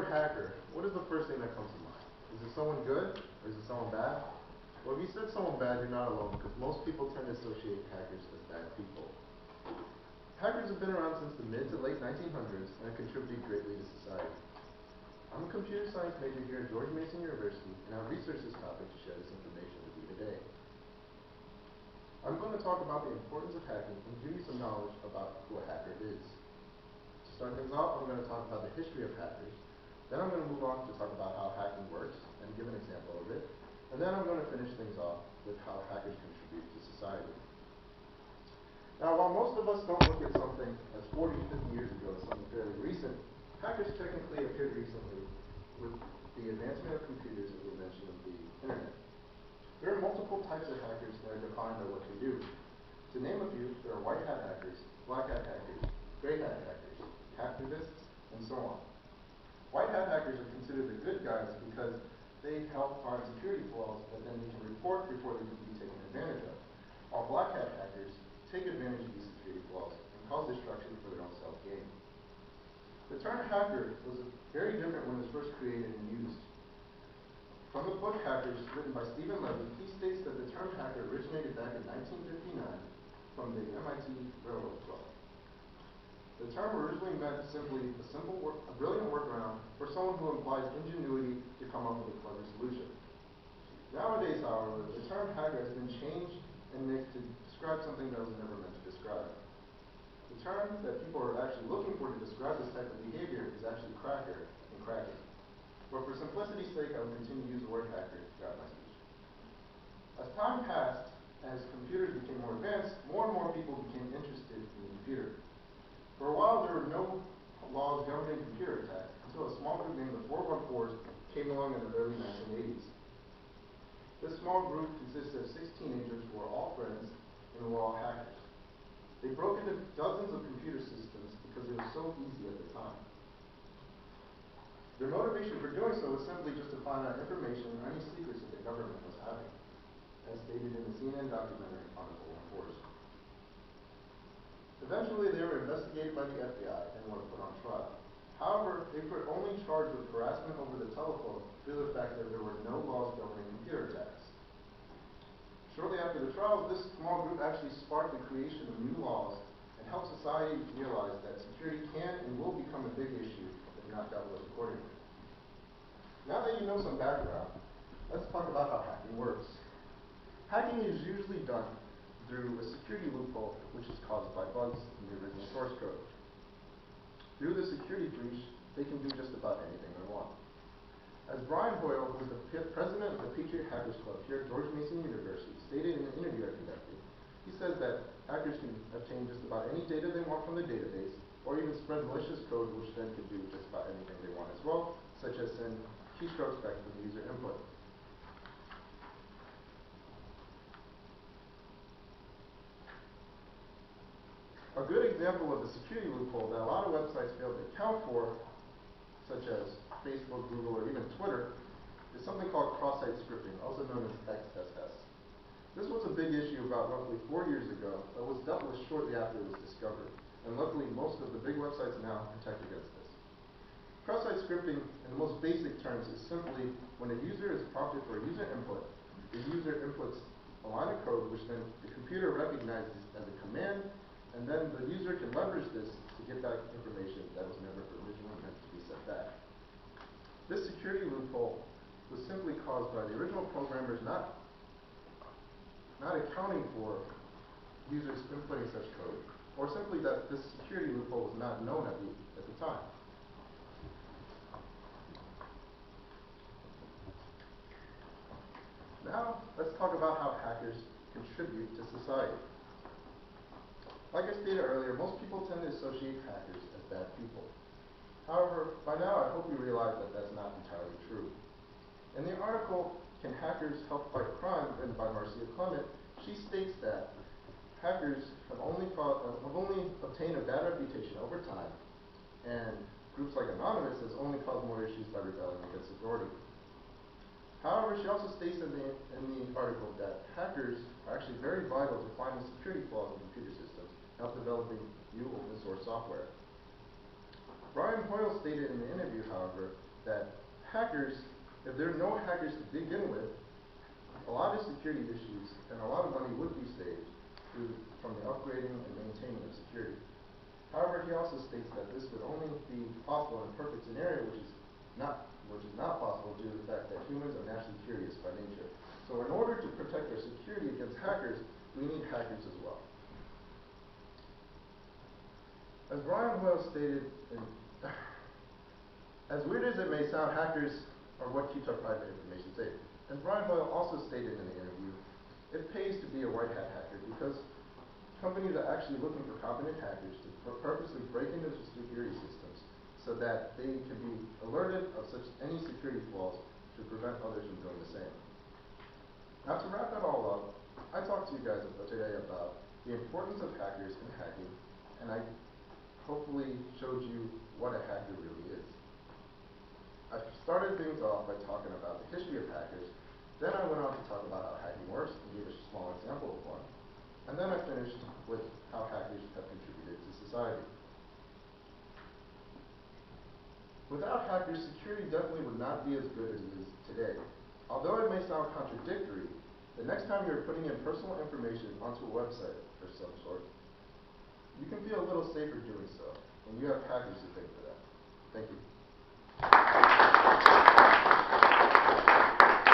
hacker, what is the first thing that comes to mind? Is it someone good or is it someone bad? Well, if you said someone bad, you're not alone, because most people tend to associate hackers as bad people. Hackers have been around since the mid to late 1900s and have contributed greatly to society. I'm a computer science major here at George Mason University, and I've researched this topic to share this information with you today. I'm going to talk about the importance of hacking and give you some knowledge about who a hacker is. To start things off, I'm going to talk about the history of hackers. Then I'm going to move on to talk about how hacking works and give an example of it. And then I'm going to finish things off with how hackers contribute to society. Now, while most of us don't look at something as 40, 50 years ago as something fairly recent, hackers technically appeared recently with the advancement of computers and the invention of the internet. There are multiple types of hackers that are defined by what they do. To name a few, there are white hat hackers, black hat hackers, gray hat hackers, hacktivists, and so on. White hat hackers are considered the good guys because they help find security flaws that then they can report before they can be taken advantage of. While black hat hackers take advantage of these security flaws and cause destruction for their own self-gain. The term hacker was very different when it was first created and used. From the book Hackers, written by Stephen Levy, he states that the term hacker originated back in 1959 from the MIT Railroad Club. The term originally meant simply a brilliant workaround for someone who implies ingenuity to come up with a clever solution. Nowadays, however, the term hacker has been changed and mixed to describe something that was never meant to describe. The term that people are actually looking for to describe this type of behavior is actually cracker and cracking. But for simplicity's sake, I will continue to use the word hacker throughout my speech. As time passed, as computers became more advanced, more and more people became interested in the computer. For a while, there were no laws governing computer attacks until a small group named the 414s came along in the early 1980s. This small group consisted of 6 teenagers who were all friends and were all hackers. They broke into dozens of computer systems because it was so easy at the time. Their motivation for doing so was simply just to find out information or any secrets that the government was having, as stated in the CNN documentary on the 414s. Eventually, they were investigated by the FBI and were put on trial. However, they were only charged with harassment over the telephone due to the fact that there were no laws governing computer attacks. Shortly after the trials, this small group actually sparked the creation of new laws and helped society realize that security can and will become a big issue if not dealt with accordingly. Now that you know some background, let's talk about how hacking works. Hacking is usually done through a security loophole which is caused by bugs in the original source code. Through the security breach, they can do just about anything they want. As Brian Hoyle, who is the president of the Patriot Hackers Club here at George Mason University, stated in an interview I conducted, he says that hackers can obtain just about any data they want from the database, or even spread malicious code which then can do just about anything they want as well, such as send keystrokes back from the user input. A good example of a security loophole that a lot of websites fail to account for, such as Facebook, Google, or even Twitter, is something called cross-site scripting, also known as XSS. This was a big issue about roughly 4 years ago, but was dealt with shortly after it was discovered, and luckily most of the big websites now protect against this. Cross-site scripting, in the most basic terms, is simply when a user is prompted for a user input, the user inputs a line of code which then the computer recognizes as a command, and then the user can leverage this to get back information that was never originally meant to be sent back. This security loophole was simply caused by the original programmers not accounting for users inputting such code, or simply that this security loophole was not known at the time. Now, let's talk about how hackers contribute to society. Like I stated earlier, most people tend to associate hackers as bad people. However, by now I hope you realize that that's not entirely true. In the article, Can Hackers Help Fight Crime, written by Marcia Clement, she states that hackers have only obtained a bad reputation over time, and groups like Anonymous has only caused more issues by rebelling against authority. However, she also states in the article that hackers are actually very vital to finding security flaws in computer systems and help developing new open source software. Brian Hoyle stated in the interview, however, that hackers, if there are no hackers to begin with, a lot of security issues and a lot of money would be saved from the upgrading and maintaining of security. However, he also states that this would only be possible in a perfect scenario, which is not possible due to the fact that humans are naturally curious by nature. So in order to protect our security against hackers, we need hackers as well. As Brian Hoyle stated, as weird as it may sound, hackers are what keeps our private information safe. As Brian Hoyle also stated in the interview, it pays to be a white hat hacker because companies are actually looking for competent hackers to purposely break into security systems so that they can be alerted of any security flaws to prevent others from doing the same. Now, to wrap that all up, I talked to you guys today about the importance of hackers in hacking, and I hopefully showed you what a hacker really is. I started things off by talking about the history of hackers, then I went on to talk about how hacking works and gave a small example of one, and then I finished with how hackers have contributed to society. Without hackers, security definitely would not be as good as it is today. Although it may sound contradictory, the next time you're putting in personal information onto a website of some sort, you can feel a little safer doing so, and you have hackers to thank for that. Thank you.